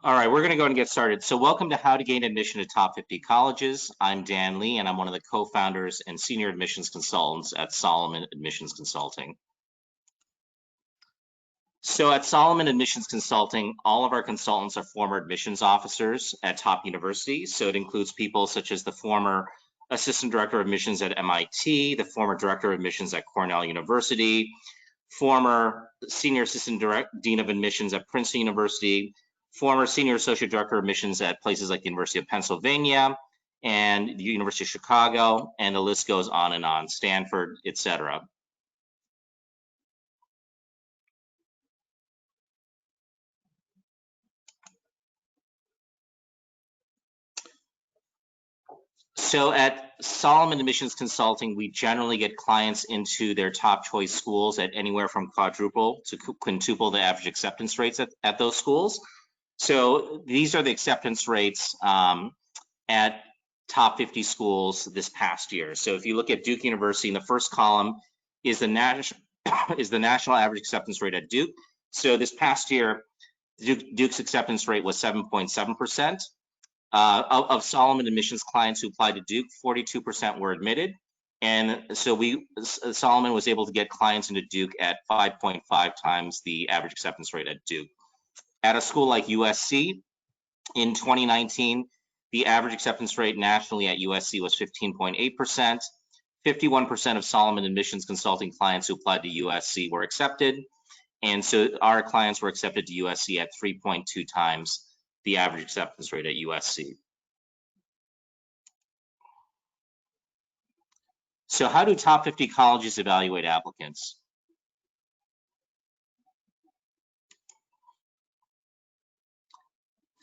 All right, we're going to go and get started. So welcome to How to Gain Admission to Top 50 Colleges. I'm Dan Lee, and I'm one of the co-founders and senior admissions consultants at Solomon Admissions Consulting. So at Solomon Admissions Consulting, all of our consultants are former admissions officers at top universities. So it includes people such as the former assistant director of admissions at MIT, the former director of admissions at Cornell University, former senior assistant dean of admissions at Princeton University, former senior associate director of admissions at places like the University of Pennsylvania and the University of Chicago, and the list goes on and on, Stanford, etc. So at Solomon Admissions Consulting, we generally get clients into their top choice schools at anywhere from quadruple to quintuple the average acceptance rates at those schools. So these are the acceptance rates at top 50 schools this past year. So if you look at Duke University, in the first column is the national average acceptance rate at Duke. So this past year, Duke's acceptance rate was 7.7%. Of Solomon admissions clients who applied to Duke, 42% were admitted. And so Solomon was able to get clients into Duke at 5.5 times the average acceptance rate at Duke. At a school like USC, in 2019, the average acceptance rate nationally at USC was 15.8%. 51% of Solomon Admissions Consulting clients who applied to USC were accepted. And so our clients were accepted to USC at 3.2 times the average acceptance rate at USC. So how do top 50 colleges evaluate applicants?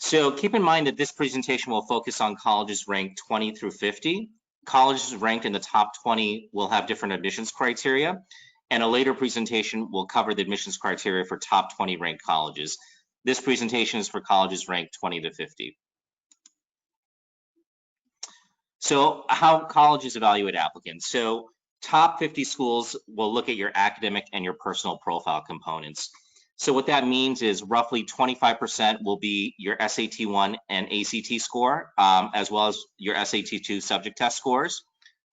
So keep in mind that this presentation will focus on colleges ranked 20 through 50. Colleges ranked in the top 20 will have different admissions criteria, and a later presentation will cover the admissions criteria for top 20 ranked colleges. This presentation is for colleges ranked 20 to 50. So how colleges evaluate applicants. So top 50 schools will look at your academic and your personal profile components. So what that means is roughly 25% will be your SAT-1 and ACT score, as well as your SAT-2 subject test scores.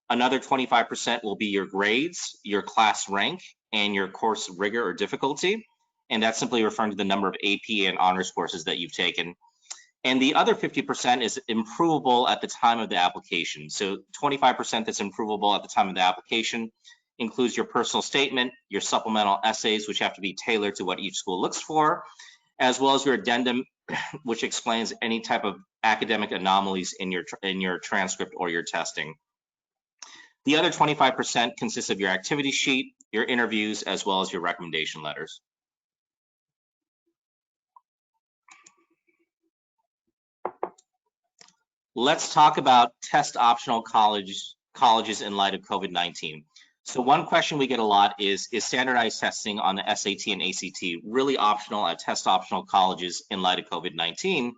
Another 25% will be your grades, your class rank, and your course rigor or difficulty. And that's simply referring to the number of AP and honors courses that you've taken. And the other 50% is improvable at the time of the application. So 25% that's improvable at the time of the application includes your personal statement, your supplemental essays, which have to be tailored to what each school looks for, as well as your addendum, which explains any type of academic anomalies in your transcript or your testing. The other 25% consists of your activity sheet, your interviews, as well as your recommendation letters. Let's talk about test optional colleges in light of COVID-19. So one question we get a lot is standardized testing on the SAT and ACT really optional at test optional colleges in light of COVID-19?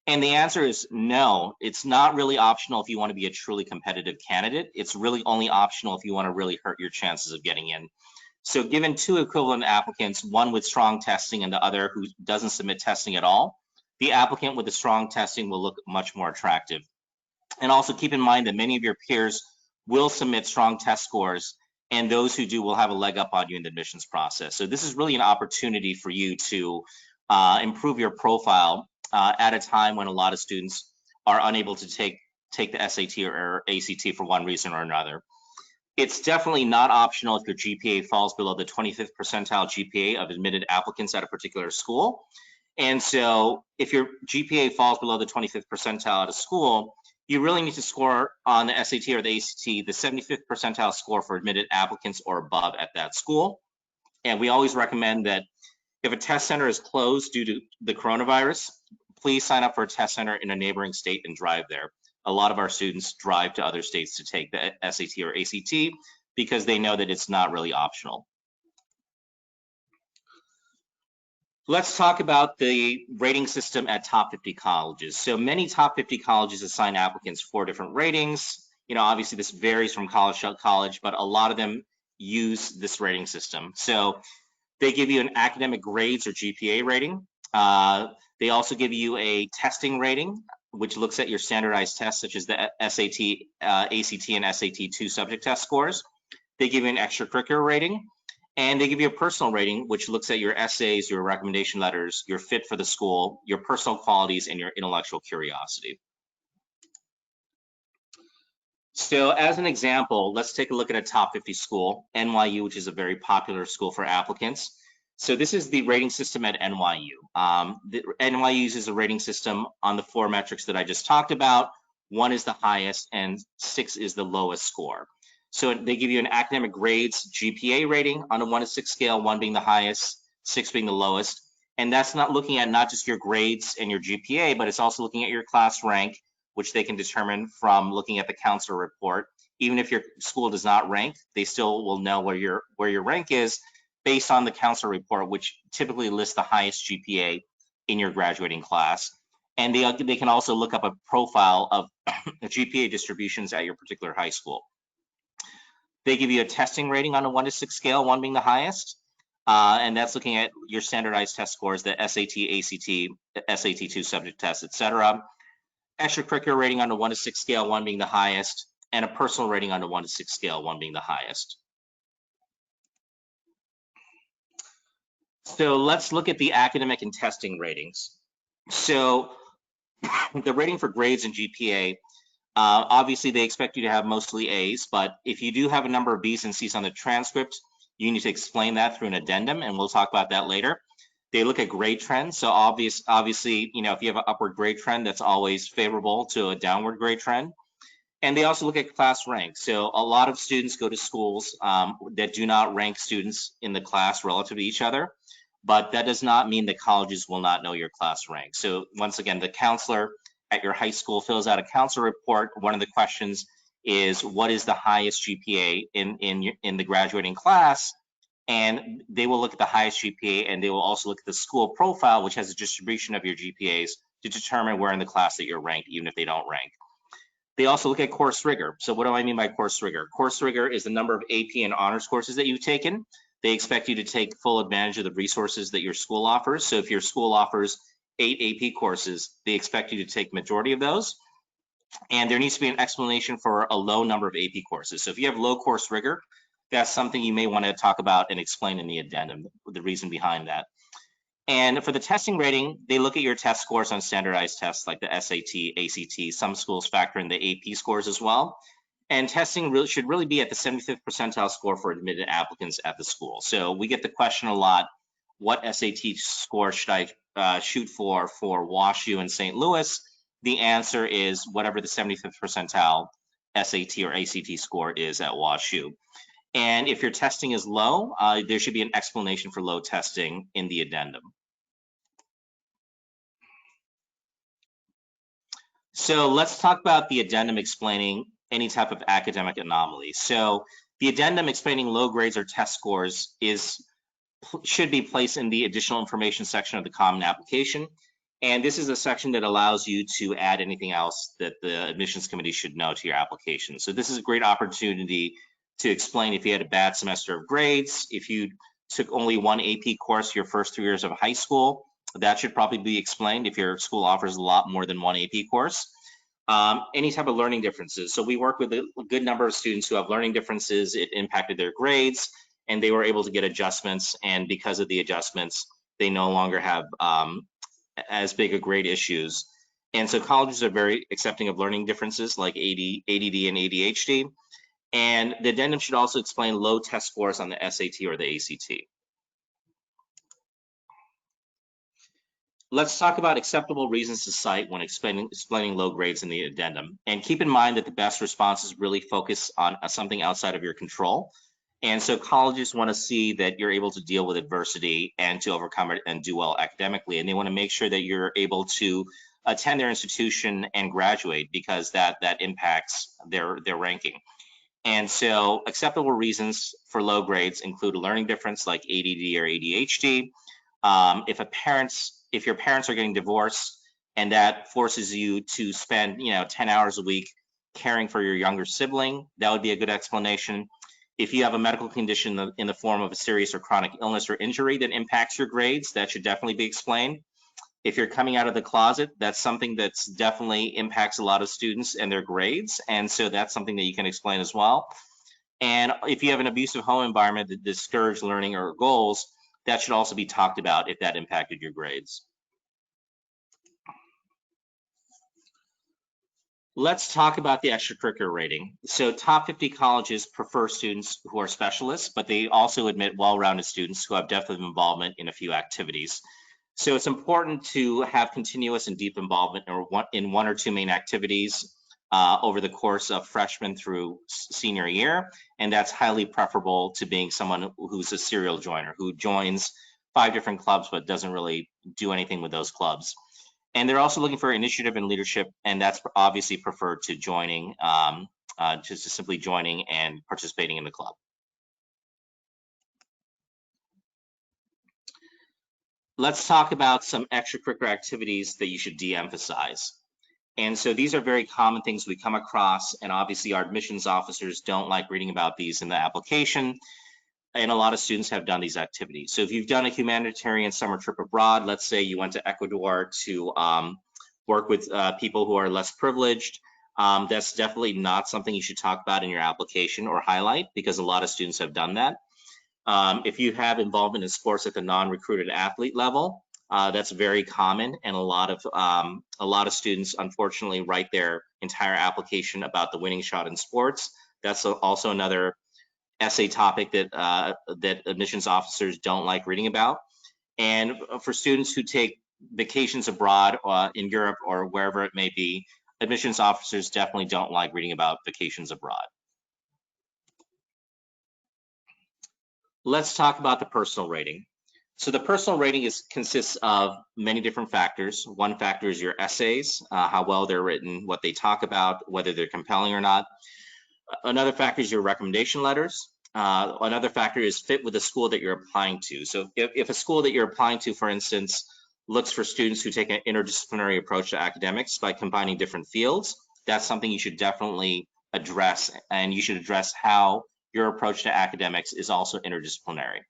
And the answer is no, it's not really optional if you want to be a truly competitive candidate. It's really only optional if you want to really hurt your chances of getting in. So given two equivalent applicants, one with strong testing and the other who doesn't submit testing at all, the applicant with the strong testing will look much more attractive. And also keep in mind that many of your peers will submit strong test scores, and those who do will have a leg up on you in the admissions process. So this is really an opportunity for you to improve your profile at a time when a lot of students are unable to take the SAT or ACT for one reason or another. It's definitely not optional if your GPA falls below the 25th percentile GPA of admitted applicants at a particular school. And so if your GPA falls below the 25th percentile at a school, you really need to score on the SAT or the ACT the 75th percentile score for admitted applicants or above at that school. And we always recommend that if a test center is closed due to the coronavirus, please sign up for a test center in a neighboring state and drive there. A lot of our students drive to other states to take the SAT or ACT because they know that it's not really optional. Let's talk about the rating system at top 50 colleges. So many top 50 colleges assign applicants 4 different ratings. Obviously this varies from college to college, but a lot of them use this rating system. So they give you an academic grades or GPA rating. They also give you a testing rating, which looks at your standardized tests, such as the SAT, ACT, and SAT2 subject test scores. They give you an extracurricular rating, and they give you a personal rating, which looks at your essays, your recommendation letters, your fit for the school, your personal qualities, and your intellectual curiosity. So as an example, let's take a look at a top 50 school, NYU, which is a very popular school for applicants. So this is the rating system at NYU. NYU uses a rating system on the 4 metrics that I just talked about. 1 is the highest and 6 is the lowest score. So they give you an academic grades GPA rating on a 1 to 6 scale, 1 being the highest, 6 being the lowest. And that's not looking at not just your grades and your GPA, but it's also looking at your class rank, which they can determine from looking at the counselor report. Even if your school does not rank, they still will know where your rank is based on the counselor report, which typically lists the highest GPA in your graduating class. And they can also look up a profile of GPA distributions at your particular high school. They give you a testing rating on a 1 to 6 scale, 1 being the highest. And that's looking at your standardized test scores, the SAT, ACT, SAT2 subject tests, etc. Extracurricular rating on a 1 to 6 scale, 1 being the highest, and a personal rating on a 1 to 6 scale, 1 being the highest. So let's look at the academic and testing ratings. So the rating for grades and GPA, obviously they expect you to have mostly A's, but if you do have a number of B's and C's on the transcript, you need to explain that through an addendum, and we'll talk about that later. They look at grade trends. So obviously, you know, if you have an upward grade trend, that's always favorable to a downward grade trend. And they also look at class rank. So a lot of students go to schools that do not rank students in the class relative to each other, but that does not mean that colleges will not know your class rank. So once again, the counselor at your high school fills out a counselor report. One of the questions is, what is the highest GPA in the graduating class? And they will look at the highest GPA, and they will also look at the school profile, which has a distribution of your GPAs to determine where in the class that you're ranked, even if they don't rank. They also look at course rigor. So what do I mean by course rigor? Course rigor is the number of AP and honors courses that you've taken. They expect you to take full advantage of the resources that your school offers. So if your school offers 8 AP courses, they expect you to take majority of those. And there needs to be an explanation for a low number of AP courses. So if you have low course rigor, that's something you may want to talk about and explain in the addendum, the reason behind that. And for the testing rating, they look at your test scores on standardized tests like the SAT, ACT. Some schools factor in the AP scores as well. And testing should really be at the 75th percentile score for admitted applicants at the school. So we get the question a lot, what SAT score should I shoot for WashU and St. Louis? The answer is whatever the 75th percentile SAT or ACT score is at WashU. And if your testing is low, there should be an explanation for low testing in the addendum. So let's talk about the addendum explaining any type of academic anomaly. So the addendum explaining low grades or test scores should be placed in the additional information section of the common application. And this is a section that allows you to add anything else that the admissions committee should know to your application. So this is a great opportunity to explain if you had a bad semester of grades, if you took only 1 AP course your first 3 years of high school, that should probably be explained if your school offers a lot more than 1 AP course. Any type of learning differences. So we work with a good number of students who have learning differences. It impacted their grades, and they were able to get adjustments. And because of the adjustments, they no longer have as big a grade issues. And so colleges are very accepting of learning differences like ADD and ADHD. And the addendum should also explain low test scores on the SAT or the ACT. Let's talk about acceptable reasons to cite when explaining low grades in the addendum. And keep in mind that the best responses really focus on something outside of your control. And so colleges want to see that you're able to deal with adversity and to overcome it and do well academically. And they want to make sure that you're able to attend their institution and graduate, because that impacts their ranking. And so acceptable reasons for low grades include a learning difference like ADD or ADHD. If your parents are getting divorced and that forces you to spend 10 hours a week caring for your younger sibling, that would be a good explanation. If you have a medical condition in the form of a serious or chronic illness or injury that impacts your grades, that should definitely be explained. If you're coming out of the closet, that's something that's definitely impacts a lot of students and their grades. And so that's something that you can explain as well. And if you have an abusive home environment that discourages learning or goals, that should also be talked about if that impacted your grades. Let's talk about the extracurricular rating. So top 50 colleges prefer students who are specialists, but they also admit well-rounded students who have depth of involvement in a few activities. So it's important to have continuous and deep involvement in one or two main activities over the course of freshman through senior year, and that's highly preferable to being someone who's a serial joiner, who joins 5 different clubs but doesn't really do anything with those clubs. And they're also looking for initiative and leadership, and that's obviously preferred to joining, just to simply joining and participating in the club. Let's talk about some extracurricular activities that you should de-emphasize. And so these are very common things we come across, and obviously our admissions officers don't like reading about these in the application, and a lot of students have done these activities. So if you've done a humanitarian summer trip abroad, let's say you went to Ecuador to work with people who are less privileged, that's definitely not something you should talk about in your application or highlight, because a lot of students have done that. If you have involvement in sports at the non-recruited athlete level, that's very common, and a lot of students unfortunately write their entire application about the winning shot in sports. That's also another essay topic that admissions officers don't like reading about. And for students who take vacations abroad in Europe or wherever it may be, admissions officers definitely don't like reading about vacations abroad. Let's talk about the personal rating. So the personal rating consists of many different factors. One factor is your essays, how well they're written, what they talk about, whether they're compelling or not. Another factor is your recommendation letters. Another factor is fit with the school that you're applying to. So if a school that you're applying to, for instance, looks for students who take an interdisciplinary approach to academics by combining different fields, that's something you should definitely address, and you should address how your approach to academics is also interdisciplinary.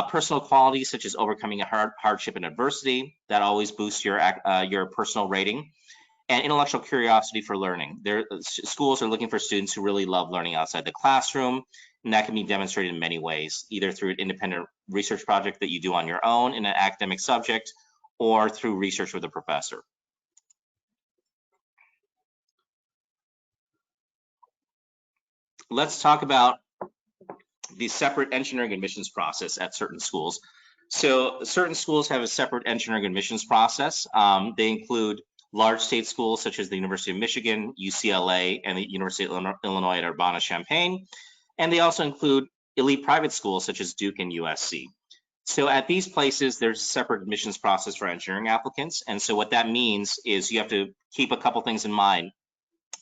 Personal qualities such as overcoming a hardship and adversity, that always boosts your personal rating. And intellectual curiosity for learning. Schools are looking for students who really love learning outside the classroom, and that can be demonstrated in many ways, either through an independent research project that you do on your own in an academic subject, or through research with a professor. Let's talk about the separate engineering admissions process at certain schools. So certain schools have a separate engineering admissions process. They include large state schools such as the University of Michigan, UCLA, and the University of Illinois at Urbana-Champaign. And they also include elite private schools such as Duke and USC. So at these places, there's a separate admissions process for engineering applicants. And so what that means is you have to keep a couple things in mind.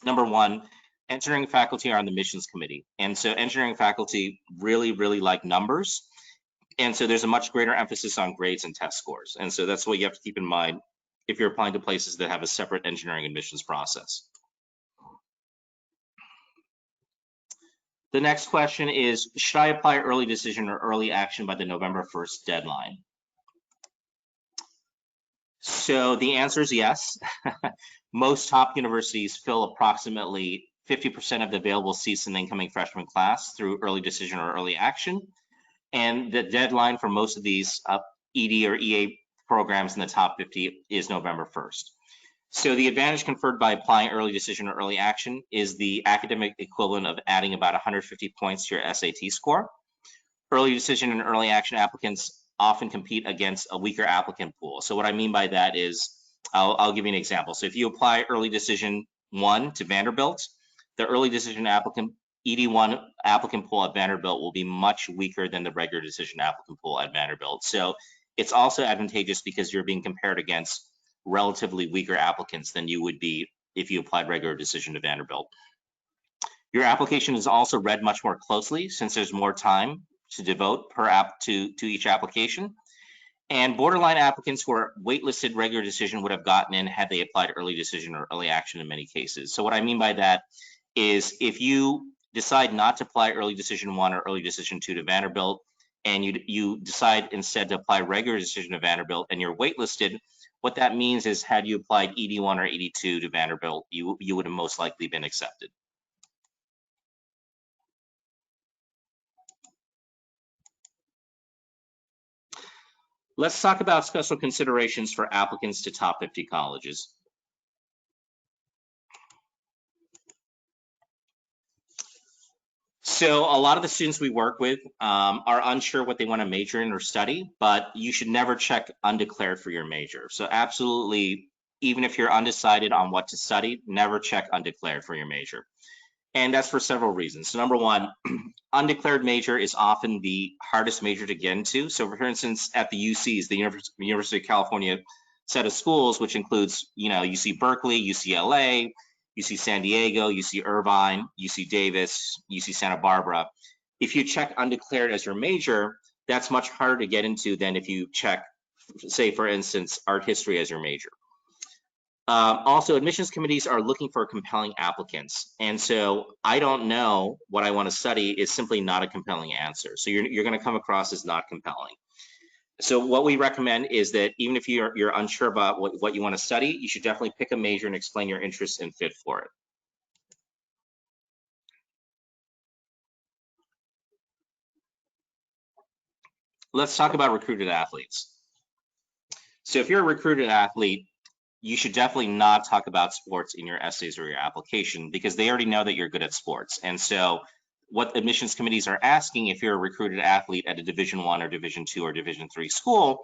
Number one, engineering faculty are on the admissions committee. And so engineering faculty really, really like numbers. And so there's a much greater emphasis on grades and test scores. And so that's what you have to keep in mind if you're applying to places that have a separate engineering admissions process. The next question is, should I apply early decision or early action by the November 1st deadline? So the answer is yes. Most top universities fill approximately 50% of the available seats in the incoming freshman class through early decision or early action. And the deadline for most of these ED or EA programs in the top 50 is November 1st. So the advantage conferred by applying early decision or early action is the academic equivalent of adding about 150 points to your SAT score. Early decision and early action applicants often compete against a weaker applicant pool. So what I mean by that is, I'll give you an example. So if you apply early decision 1 to Vanderbilt, the early decision applicant ED1 applicant pool at Vanderbilt will be much weaker than the regular decision applicant pool at Vanderbilt. So it's also advantageous because you're being compared against relatively weaker applicants than you would be if you applied regular decision to Vanderbilt. Your application is also read much more closely since there's more time to devote per app to each application. And borderline applicants who are waitlisted regular decision would have gotten in had they applied early decision or early action in many cases. So what I mean by that is if you decide not to apply early decision 1 or early decision 2 to Vanderbilt, and you decide instead to apply regular decision to Vanderbilt and you're waitlisted, what that means is had you applied ED1 or ED2 to Vanderbilt, you would have most likely been accepted. Let's talk about special considerations for applicants to top 50 colleges. So a lot of the students we work with are unsure what they want to major in or study, but you should never check undeclared for your major. So absolutely, even if you're undecided on what to study, never check undeclared for your major. And that's for several reasons. So number one, undeclared major is often the hardest major to get into. So for instance, at the UCs, the University of California set of schools, which includes, UC Berkeley, UCLA, UC San Diego, UC Irvine, UC Davis, UC Santa Barbara. If you check undeclared as your major, that's much harder to get into than if you check, say, for instance, art history as your major. Also, admissions committees are looking for compelling applicants. And so I don't know what I want to study is simply not a compelling answer. So you're going to come across as not compelling. So what we recommend is that even if you're unsure about what you want to study, you should definitely pick a major and explain your interests and fit for it. Let's talk about recruited athletes. So if you're a recruited athlete, you should definitely not talk about sports in your essays or your application because they already know that you're good at sports. And so what admissions committees are asking if you're a recruited athlete at a Division I or Division II or Division III school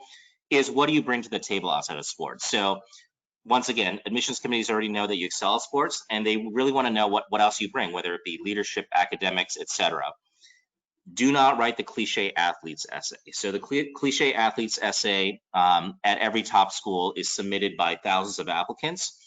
is what do you bring to the table outside of sports? So once again, admissions committees already know that you excel at sports and they really want to know what else you bring, whether it be leadership, academics, etc. Do not write the cliche athletes essay. So the cliche athletes essay at every top school is submitted by thousands of applicants.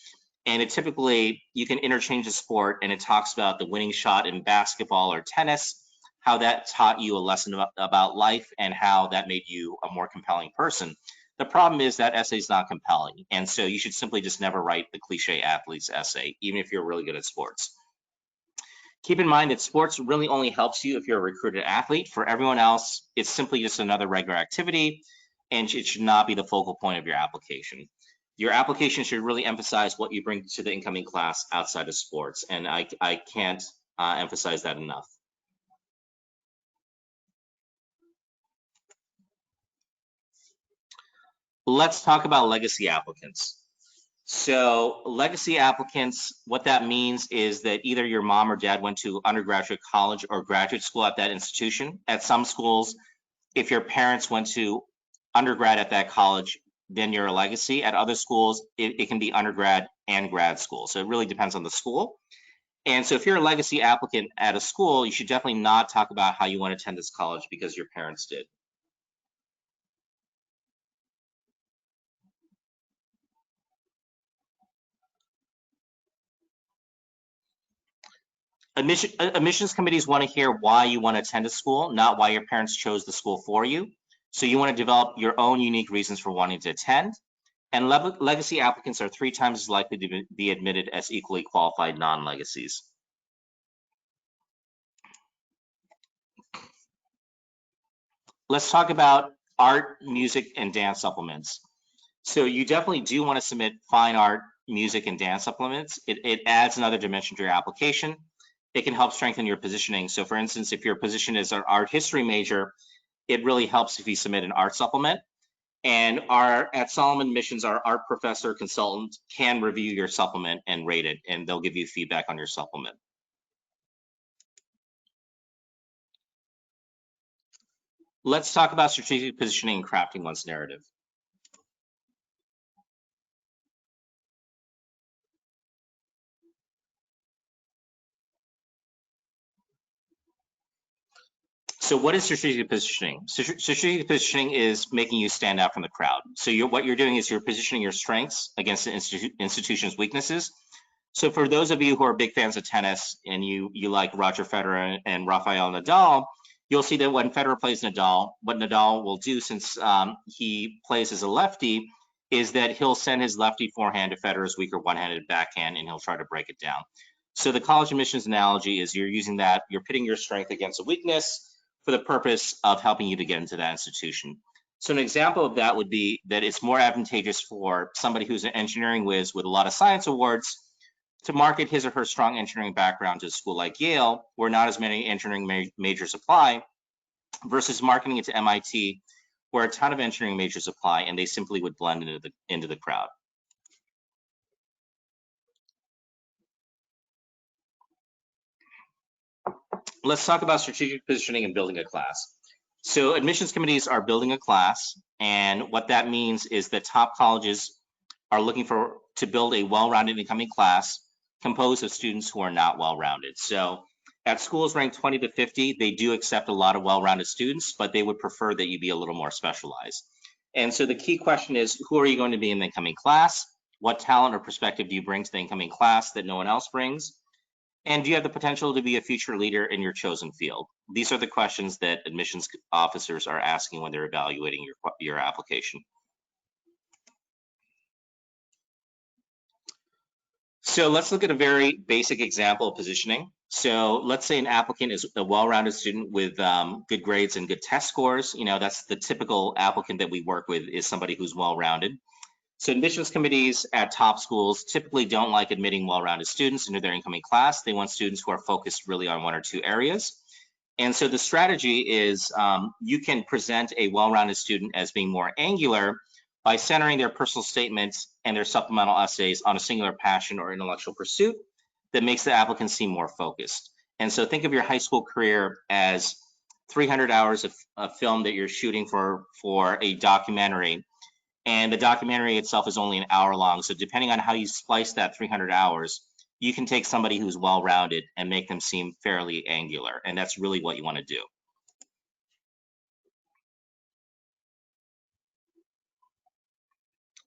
And it typically, you can interchange the sport and it talks about the winning shot in basketball or tennis, how that taught you a lesson about life and how that made you a more compelling person. The problem is that essay is not compelling. And so you should simply just never write the cliche athletes essay, even if you're really good at sports. Keep in mind that sports really only helps you if you're a recruited athlete. For everyone else, it's simply just another regular activity, and it should not be the focal point of your application. Your application should really emphasize what you bring to the incoming class outside of sports, and I can't emphasize that enough. Let's talk about legacy applicants. So legacy applicants, what that means is that either your mom or dad went to undergraduate college or graduate school at that institution. At some schools, if your parents went to undergrad at that college, then you're a legacy. At other schools, it can be undergrad and grad school. So it really depends on the school. And so if you're a legacy applicant at a school, you should definitely not talk about how you want to attend this college because your parents did. Admissions committees want to hear why you want to attend a school, not why your parents chose the school for you. So you want to develop your own unique reasons for wanting to attend. And legacy applicants are 3 times as likely to be admitted as equally qualified non-legacies. Let's talk about art, music, and dance supplements. So you definitely do want to submit fine art, music, and dance supplements. It adds another dimension to your application. It can help strengthen your positioning. So for instance, if your position is an art history major, it really helps if you submit an art supplement. And at Solomon Admissions, our art professor consultant can review your supplement and rate it, and they'll give you feedback on your supplement. Let's talk about strategic positioning and crafting one's narrative. So what is strategic positioning? Strategic positioning is making you stand out from the crowd. So what you're doing is you're positioning your strengths against the institution's weaknesses. So for those of you who are big fans of tennis and you like Roger Federer and Rafael Nadal, you'll see that when Federer plays Nadal, what Nadal will do since he plays as a lefty is that he'll send his lefty forehand to Federer's weaker one-handed backhand and he'll try to break it down. So the college admissions analogy is you're using that, you're pitting your strength against a weakness, for the purpose of helping you to get into that institution. So an example of that would be that it's more advantageous for somebody who's an engineering whiz with a lot of science awards to market his or her strong engineering background to a school like Yale, where not as many engineering majors apply, versus marketing it to MIT, where a ton of engineering majors apply and they simply would blend into the crowd. Let's talk about strategic positioning and building a class. So admissions committees are building a class, and what that means is that top colleges are looking to build a well-rounded incoming class composed of students who are not well-rounded. So at schools ranked 20 to 50, they do accept a lot of well-rounded students, but they would prefer that you be a little more specialized. And so the key question is, who are you going to be in the incoming class? What talent or perspective do you bring to the incoming class that no one else brings? And do you have the potential to be a future leader in your chosen field? These are the questions that admissions officers are asking when they're evaluating your application. So let's look at a very basic example of positioning. So let's say an applicant is a well-rounded student with good grades and good test scores. You know, that's the typical applicant that we work with, is somebody who's well-rounded. So admissions committees at top schools typically don't like admitting well-rounded students into their incoming class. They want students who are focused really on one or two areas. And so the strategy is you can present a well-rounded student as being more angular by centering their personal statements and their supplemental essays on a singular passion or intellectual pursuit that makes the applicant seem more focused. And so think of your high school career as 300 hours of film that you're shooting for a documentary. And the documentary itself is only an hour long. So depending on how you splice that 300 hours, you can take somebody who's well-rounded and make them seem fairly angular. And that's really what you want to do.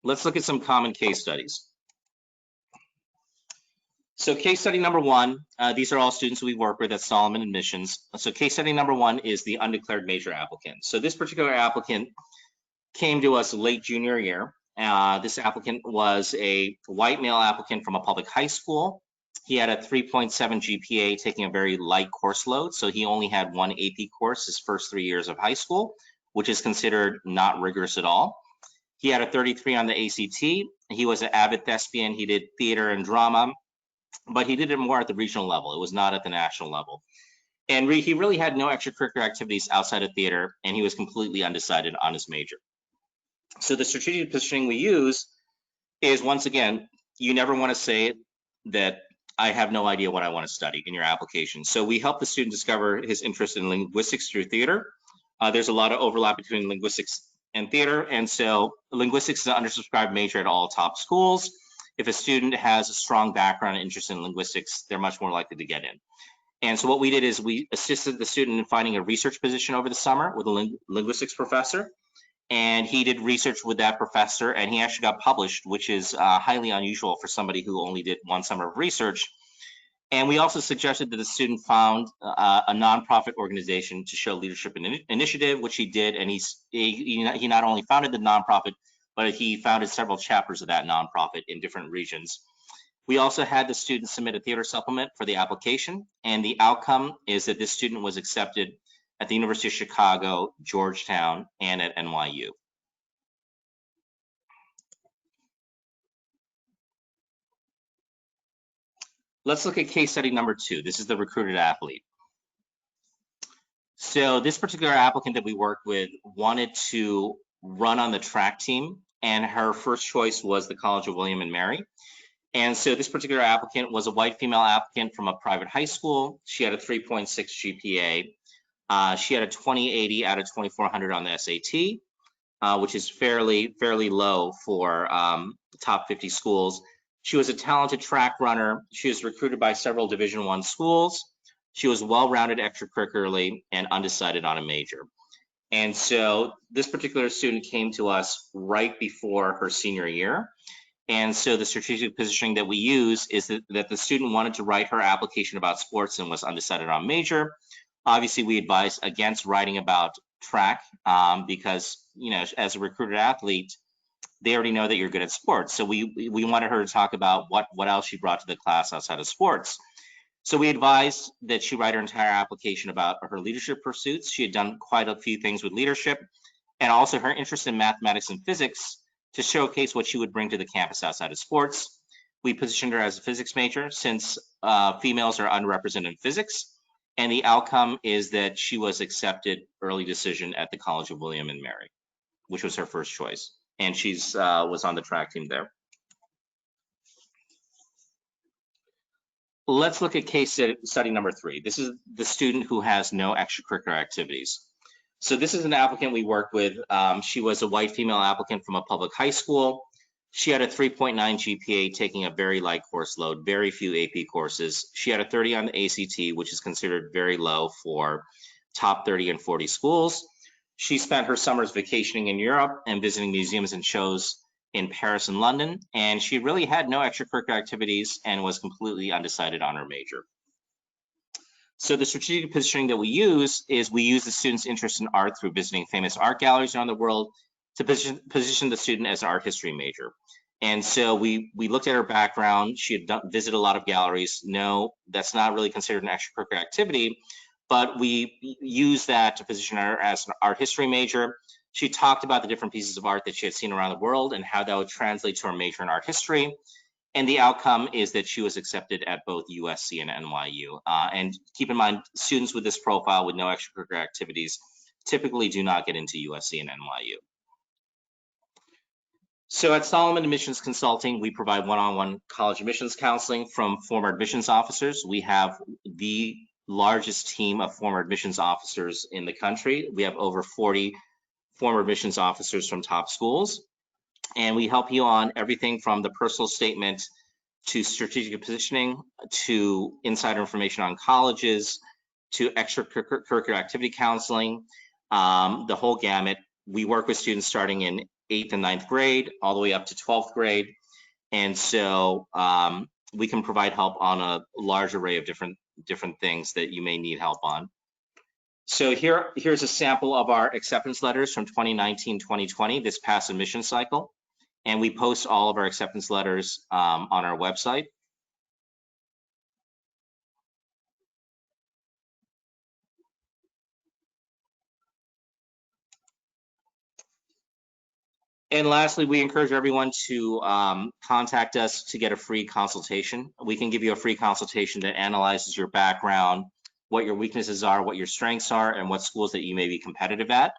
Let's look at some common case studies. So case study number one, these are all students we work with at Solomon Admissions. So case study number one is the undeclared major applicant. So this particular applicant came to us late junior year. This applicant was a white male applicant from a public high school. He had a 3.7 GPA, taking a very light course load. So he only had one AP course his first 3 years of high school, which is considered not rigorous at all. He had a 33 on the ACT. He was an avid thespian. He did theater and drama, but he did it more at the regional level. It was not at the national level. And he really had no extracurricular activities outside of theater, and he was completely undecided on his major. So the strategic positioning we use is, once again, you never want to say that I have no idea what I want to study in your application. So we help the student discover his interest in linguistics through theater. There's a lot of overlap between linguistics and theater, and so linguistics is an undersubscribed major at all top schools. If a student has a strong background and interest in linguistics, they're much more likely to get in. And so what we did is we assisted the student in finding a research position over the summer with a linguistics professor. And he did research with that professor, and he actually got published, which is highly unusual for somebody who only did one summer of research. And we also suggested that the student found a nonprofit organization to show leadership initiative, which he did. And he not only founded the nonprofit, but he founded several chapters of that nonprofit in different regions. We also had the student submit a theater supplement for the application, and the outcome is that this student was accepted at the University of Chicago, Georgetown, and at NYU. Let's look at case study number two. This is the recruited athlete. So this particular applicant that we worked with wanted to run on the track team, and her first choice was the College of William and Mary. And so this particular applicant was a white female applicant from a private high school. She had a 3.6 GPA. She had a 2080 out of 2400 on the SAT, which is fairly low for top 50 schools. She was a talented track runner. She was recruited by several Division I schools. She was well-rounded extracurricularly and undecided on a major. And so this particular student came to us right before her senior year. And so the strategic positioning that we use is that the student wanted to write her application about sports and was undecided on major. Obviously, we advise against writing about track because, you know, as a recruited athlete, they already know that you're good at sports. So we wanted her to talk about what else she brought to the class outside of sports. So we advised that she write her entire application about her leadership pursuits. She had done quite a few things with leadership, and also her interest in mathematics and physics to showcase what she would bring to the campus outside of sports. We positioned her as a physics major since females are underrepresented in physics, and the outcome is that she was accepted early decision at the College of William and Mary, which was her first choice, and she's was on the track team there. Let's look at case study number 3. This is the student who has no extracurricular activities. So this is an applicant we worked with. She was a white female applicant from a public high school. She had a 3.9 GPA, taking a very light course load, very few AP courses. She had a 30 on the ACT, which is considered very low for top 30 and 40 schools. She spent her summers vacationing in Europe and visiting museums and shows in Paris and London, and she really had no extracurricular activities and was completely undecided on her major. So the strategic positioning that we use is we use the student's interest in art through visiting famous art galleries around the world to position the student as an art history major. And so we looked at her background. She had visited a lot of galleries. No, that's not really considered an extracurricular activity, but we use that to position her as an art history major. She talked about the different pieces of art that she had seen around the world and how that would translate to her major in art history. And the outcome is that she was accepted at both USC and NYU. And keep in mind, students with this profile with no extracurricular activities typically do not get into USC and NYU. So at Solomon Admissions Consulting, we provide one-on-one college admissions counseling from former admissions officers. We have the largest team of former admissions officers in the country. We have over 40 former admissions officers from top schools. And we help you on everything from the personal statement to strategic positioning to insider information on colleges to extracurricular activity counseling, the whole gamut. We work with students starting in 8th and 9th grade all the way up to 12th grade. And so we can provide help on a large array of different things that you may need help on. So here's a sample of our acceptance letters from 2019-2020, this past admission cycle. And we post all of our acceptance letters on our website. And lastly, we encourage everyone to contact us to get a free consultation. We can give you a free consultation that analyzes your background, what your weaknesses are, what your strengths are, and what schools that you may be competitive at.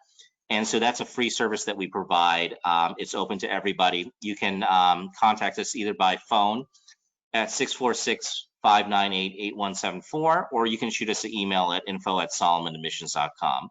And so that's a free service that we provide. It's open to everybody. You can contact us either by phone at 646-598-8174, or you can shoot us an email at info@solomonadmissions.com.